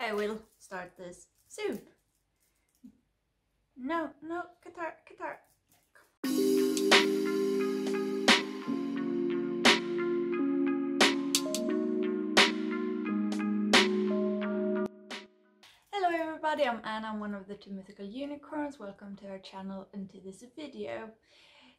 I will start this soon. No, guitar. Hello everybody, I'm Anna, I'm one of the 2 mythical unicorns. Welcome to our channel and to this video.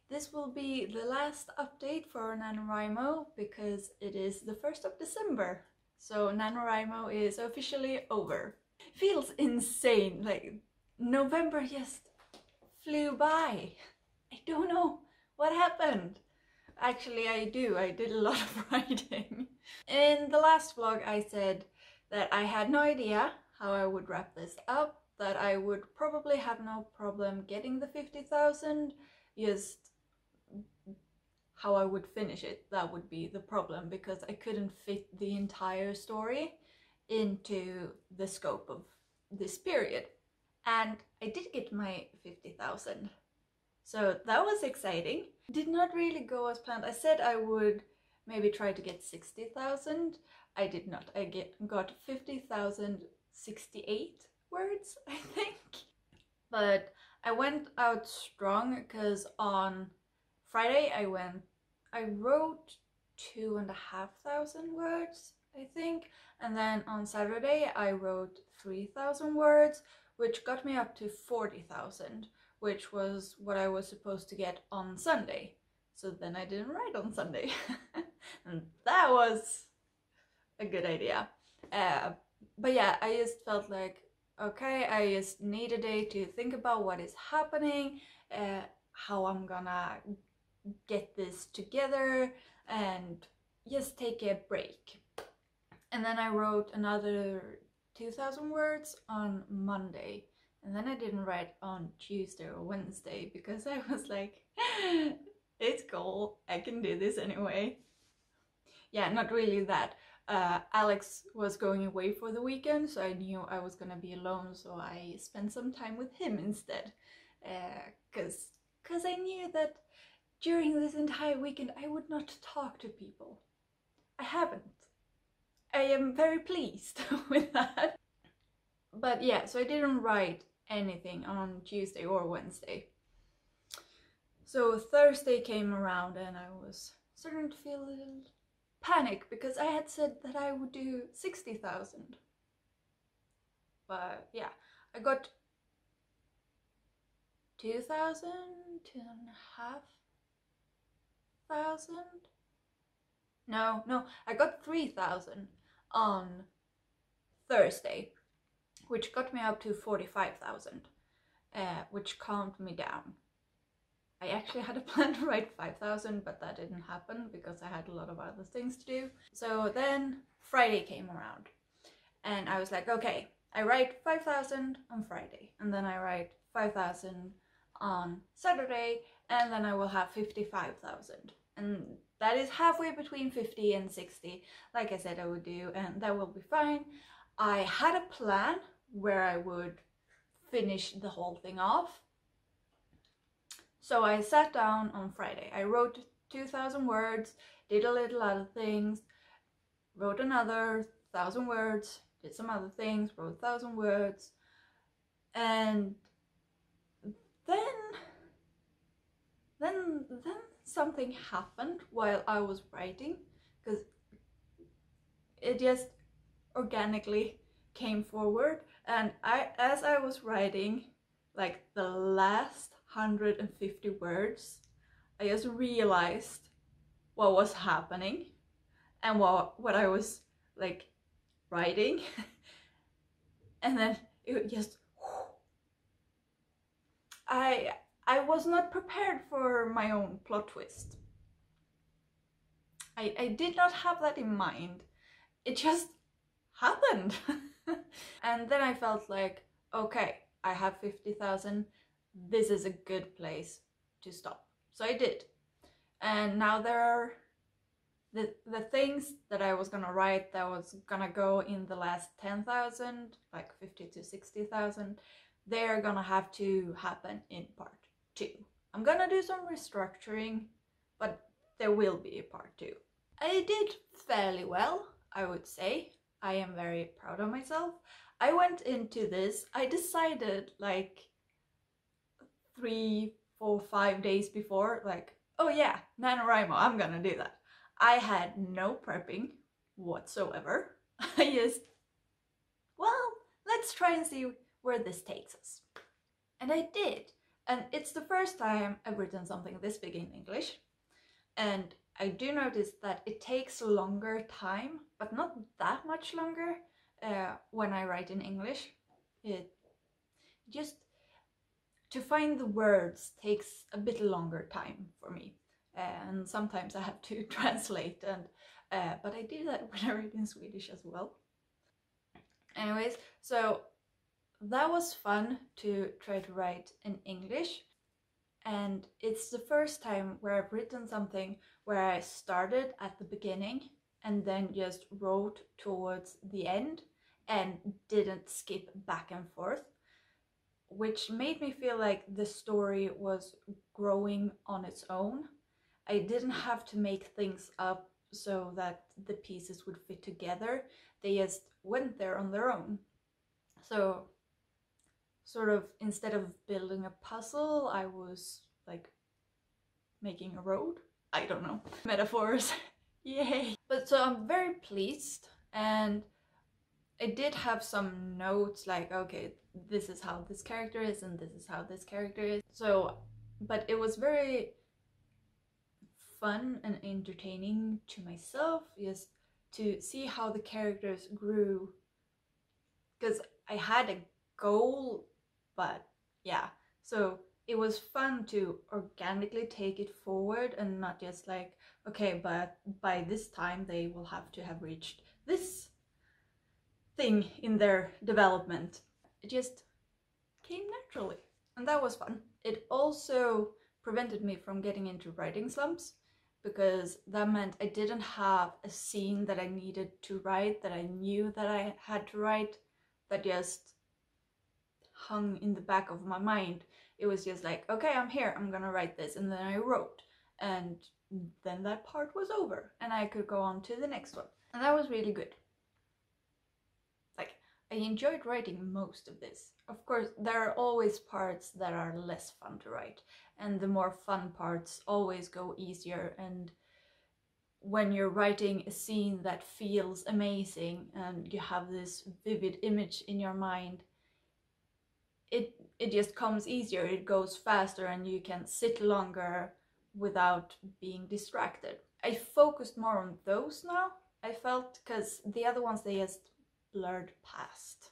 This will be the last update for Nanowrimo because it is the 1st of December. So Nanowrimo is officially over. Feels insane, like November just flew by. I don't know what happened. Actually I did a lot of writing. In the last vlog I said that I had no idea how I would wrap this up, that I would probably have no problem getting the 50,000, just how I would finish it, that would be the problem, because I couldn't fit the entire story into the scope of this period. And I did get my 50,000. So that was exciting. Did not really go as planned. I said I would maybe try to get 60,000. I did not. I got 50,068 words, I think. But I went out strong because on Friday I wrote 2,500 words, I think, and then on Saturday I wrote 3,000 words, which got me up to 40,000, which was what I was supposed to get on Sunday. So then I didn't write on Sunday. And that was a good idea. But yeah, I just felt like, okay, I just need a day to think about what is happening, how I'm gonna get this together, and just take a break. And then I wrote another 2,000 words on Monday, and then I didn't write on Tuesday or Wednesday because I was like, it's cool, I can do this anyway. Yeah, not really that. Alex was going away for the weekend, so I knew I was gonna be alone, so I spent some time with him instead. Cause I knew that during this entire weekend I would not talk to people. I haven't. I am very pleased with that. But yeah, so I didn't write anything on Tuesday or Wednesday. So Thursday came around and I was starting to feel a little panic because I had said that I would do 60,000. But yeah, I got 2,000, 2,500. No, I got 3,000 on Thursday, which got me up to 45,000, which calmed me down. I actually had a plan to write 5,000, but that didn't happen because I had a lot of other things to do. So then Friday came around and I was like, okay, I write 5,000 on Friday, and then I write 5,000 on Saturday, and then I will have 55,000. And that is halfway between 50 and 60, like I said I would do, and that will be fine. I had a plan where I would finish the whole thing off. So I sat down on Friday. I wrote 2,000 words, did a little other things, wrote another 1,000 words, did some other things, wrote 1,000 words, and then something happened while I was writing, because it just organically came forward, and as I was writing like the last 150 words, I just realized what was happening and what I was like writing. And then it just, I was not prepared for my own plot twist. I did not have that in mind. It just happened. And then I felt like, okay, I have 50,000. This is a good place to stop. So I did. And now there are the things that I was gonna write that was gonna go in the last 10,000, like 50 to 60,000, they're gonna have to happen in part 2. I'm gonna do some restructuring, but there will be a part 2. I did fairly well, I would say. I am very proud of myself. I went into this, I decided like 3, 4, 5 days before, like, oh yeah, Nanowrimo, I'm gonna do that. I had no prepping whatsoever. I just, well, let's try and see where this takes us. And I did. And it's the first time I've written something this big in English. And I do notice that it takes longer time, but not that much longer when I write in English. It just, to find the words takes a bit longer time for me. And sometimes I have to translate, and but I do that when I write in Swedish as well. Anyways, so that was fun to try to write in English. And it's the first time where I've written something where I started at the beginning and then just wrote towards the end and didn't skip back and forth, which made me feel like the story was growing on its own. I didn't have to make things up so that the pieces would fit together. They just went there on their own. So sort of, instead of building a puzzle, I was like making a road. I don't know. Metaphors. Yay! But so I'm very pleased, and I did have some notes like, okay, this is how this character is and this is how this character is. So, but it was very fun and entertaining to myself just to see how the characters grew, because I had a goal, but yeah, so it was fun to organically take it forward and not just like, okay, but by this time they will have to have reached this thing in their development. It just came naturally, and that was fun. It also prevented me from getting into writing slumps, because that meant I didn't have a scene that I needed to write, that I knew that I had to write, that just hung in the back of my mind. It was just like, okay, I'm here, I'm gonna write this, and then I wrote, and then that part was over and I could go on to the next one, and that was really good. Like, I enjoyed writing most of this. Of course, there are always parts that are less fun to write, and the more fun parts always go easier. And when you're writing a scene that feels amazing and you have this vivid image in your mind, it just comes easier, it goes faster, and you can sit longer without being distracted. I focused more on those now, I felt, because the other ones, they just blurred past.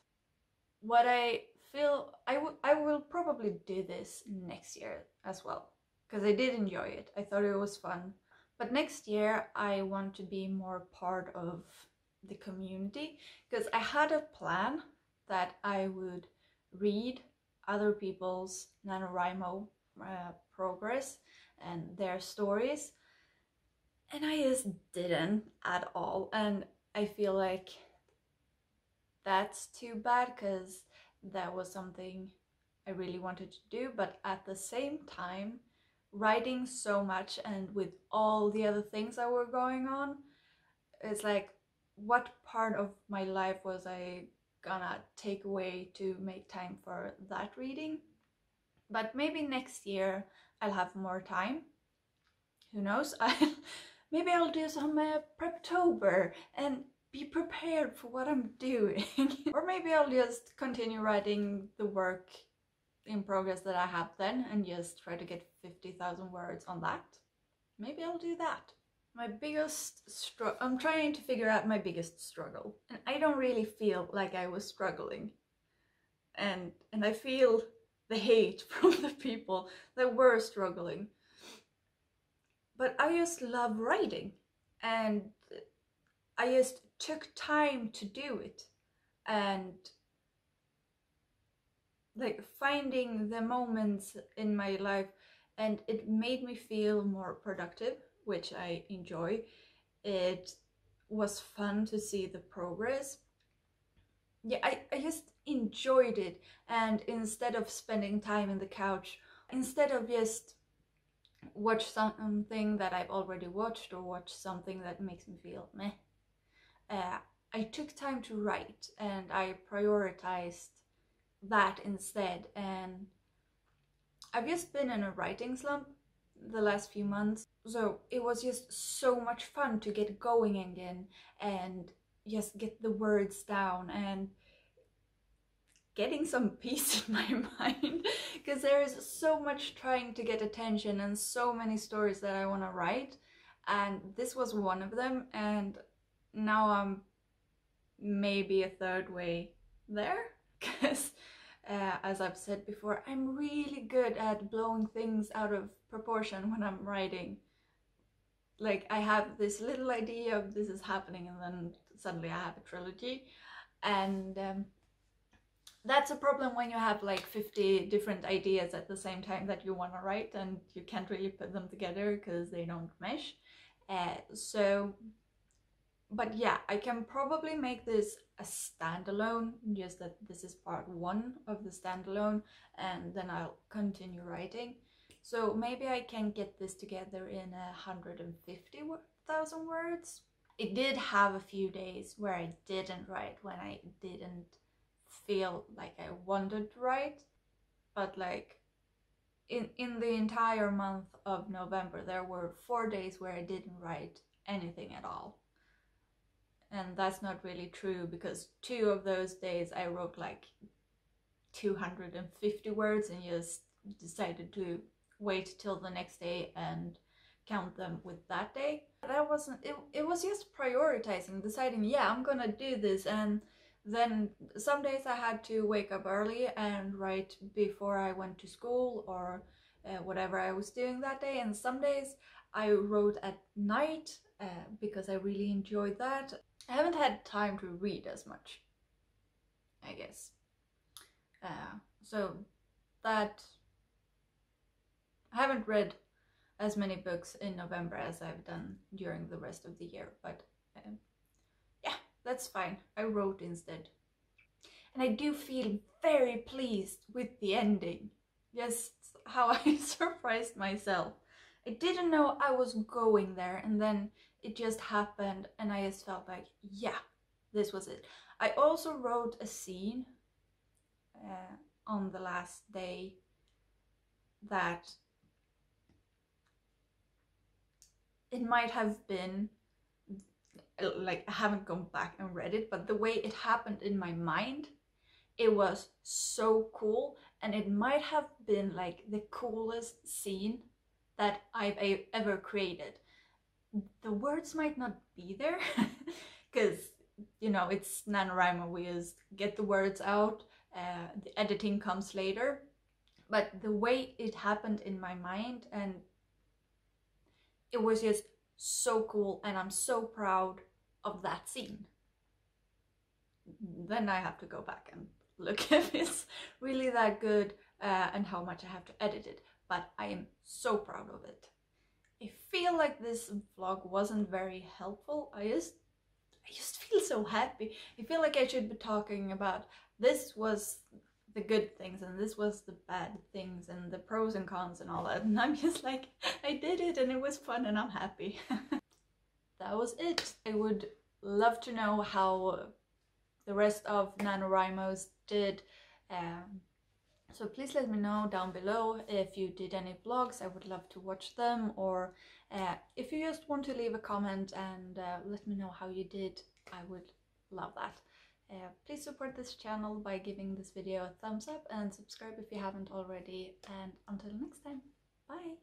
What I feel, I will probably do this next year as well, because I did enjoy it. I thought it was fun. But next year I want to be more part of the community, because I had a plan that I would read other people's Nanowrimo progress and their stories, and I just didn't at all. And I feel like that's too bad, because that was something I really wanted to do. But at the same time, writing so much and with all the other things that were going on, it's like, what part of my life was I gonna take away to make time for that reading? But maybe next year I'll have more time. Who knows? Maybe I'll do some Preptober and be prepared for what I'm doing. Or maybe I'll just continue writing the work in progress that I have then and just try to get 50,000 words on that. Maybe I'll do that. My biggest struggle, I'm trying to figure out my biggest struggle, and I don't really feel like I was struggling. And I feel the hate from the people that were struggling. But I just love writing, and I just took time to do it, and like finding the moments in my life, and it made me feel more productive, which I enjoy. It was fun to see the progress. Yeah, I just enjoyed it, and instead of spending time in the couch, instead of just watch something that I've already watched or watch something that makes me feel meh, I took time to write and I prioritized that instead. And I've just been in a writing slump the last few months, so it was just so much fun to get going again and just get the words down and getting some peace in my mind, because there is so much trying to get attention and so many stories that I want to write, and this was one of them. And now I'm maybe a third way there, because as I've said before, I'm really good at blowing things out of proportion when I'm writing. Like, I have this little idea of this is happening, and then suddenly I have a trilogy. And that's a problem when you have like 50 different ideas at the same time that you want to write, and you can't really put them together because they don't mesh. But yeah, I can probably make this a standalone, just that this is part one of the standalone, and then I'll continue writing. So maybe I can get this together in 150,000 words. It did have a few days where I didn't write, when I didn't feel like I wanted to write, but like in the entire month of November there were 4 days where I didn't write anything at all. And that's not really true, because 2 of those days I wrote like 250 words and just decided to wait till the next day and count them with that day. That wasn't it was just prioritizing, deciding, yeah, I'm gonna do this. And then some days I had to wake up early and write before I went to school, or whatever I was doing that day. And some days I wrote at night because I really enjoyed that. I haven't had time to read as much, I guess. So that I haven't read as many books in November as I've done during the rest of the year, but yeah, that's fine. I wrote instead. And I do feel very pleased with the ending. Just how I surprised myself. I didn't know I was going there, and then it just happened, and I just felt like, yeah, this was it. I also wrote a scene on the last day that it might have been, like, I haven't gone back and read it, but the way it happened in my mind, it was so cool, and it might have been like the coolest scene that I've ever created. The words might not be there because, you know, it's Nanowrimo, we just get the words out, the editing comes later, but the way it happened in my mind, and it was just so cool, and I'm so proud of that scene. Then I have to go back and look if it's really that good and how much I have to edit it, but I am so proud of it. I feel like this vlog wasn't very helpful. I just feel so happy. I feel like I should be talking about this was the good things and this was the bad things and the pros and cons and all that, and I'm just like, I did it and it was fun and I'm happy. That was it. I would love to know how the rest of Nanowrimos did. So please let me know down below if you did any vlogs. I would love to watch them, or if you just want to leave a comment and let me know how you did, I would love that. Please support this channel by giving this video a thumbs up and subscribe if you haven't already, and until next time, bye!